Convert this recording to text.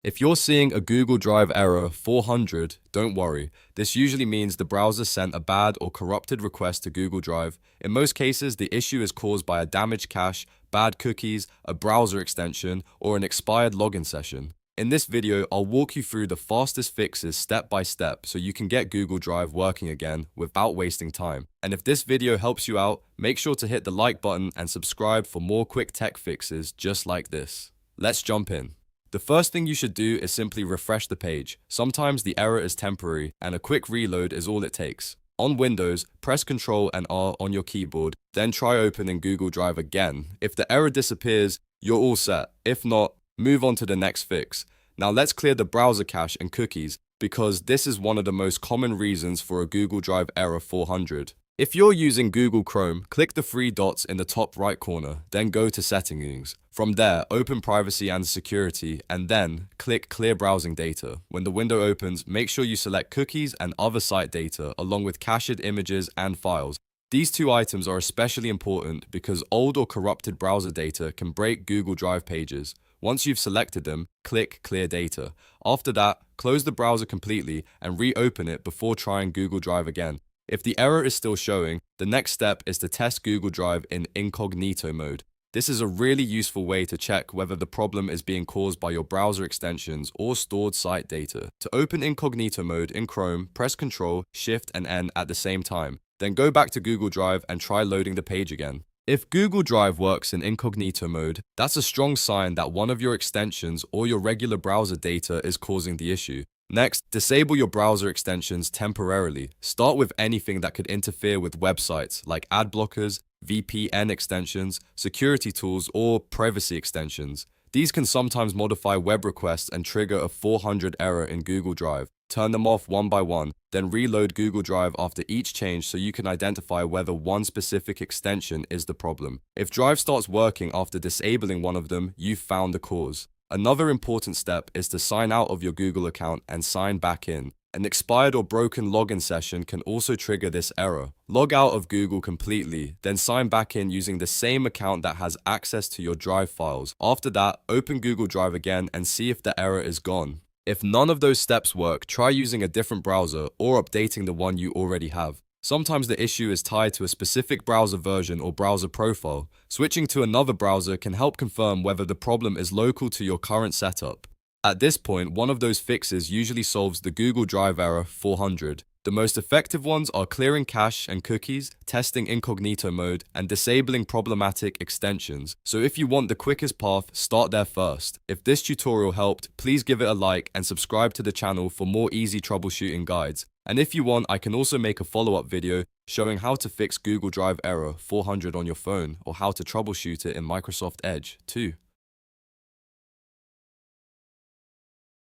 If you're seeing a Google Drive error 400, don't worry. This usually means the browser sent a bad or corrupted request to Google Drive. In most cases, the issue is caused by a damaged cache, bad cookies, a browser extension, or an expired login session. In this video, I'll walk you through the fastest fixes step by step so you can get Google Drive working again without wasting time. And if this video helps you out, make sure to hit the like button and subscribe for more quick tech fixes just like this. Let's jump in. The first thing you should do is simply refresh the page. Sometimes the error is temporary and a quick reload is all it takes. On Windows, press Ctrl and R on your keyboard, then try opening Google Drive again. If the error disappears, you're all set. If not, move on to the next fix. Now let's clear the browser cache and cookies because this is one of the most common reasons for a Google Drive error 400. If you're using Google Chrome, click the three dots in the top right corner, then go to Settings. From there, open Privacy and Security, and then click Clear Browsing Data. When the window opens, make sure you select cookies and other site data, along with cached images and files. These two items are especially important because old or corrupted browser data can break Google Drive pages. Once you've selected them, click Clear Data. After that, close the browser completely and reopen it before trying Google Drive again. If the error is still showing, the next step is to test Google Drive in Incognito mode. This is a really useful way to check whether the problem is being caused by your browser extensions or stored site data. To open Incognito mode in Chrome, press Ctrl, Shift and N at the same time. Then go back to Google Drive and try loading the page again. If Google Drive works in incognito mode, that's a strong sign that one of your extensions or your regular browser data is causing the issue. Next, disable your browser extensions temporarily. Start with anything that could interfere with websites like ad blockers, VPN extensions, security tools, or privacy extensions. These can sometimes modify web requests and trigger a 400 error in Google Drive. Turn them off one by one, then reload Google Drive after each change so you can identify whether one specific extension is the problem. If Drive starts working after disabling one of them, you've found the cause. Another important step is to sign out of your Google account and sign back in. An expired or broken login session can also trigger this error. Log out of Google completely, then sign back in using the same account that has access to your Drive files. After that, open Google Drive again and see if the error is gone. If none of those steps work, try using a different browser or updating the one you already have. Sometimes the issue is tied to a specific browser version or browser profile. Switching to another browser can help confirm whether the problem is local to your current setup. At this point, one of those fixes usually solves the Google Drive error 400. The most effective ones are clearing cache and cookies, testing incognito mode, and disabling problematic extensions. So if you want the quickest path, start there first. If this tutorial helped, please give it a like and subscribe to the channel for more easy troubleshooting guides. And if you want, I can also make a follow-up video showing how to fix Google Drive error 400 on your phone or how to troubleshoot it in Microsoft Edge too.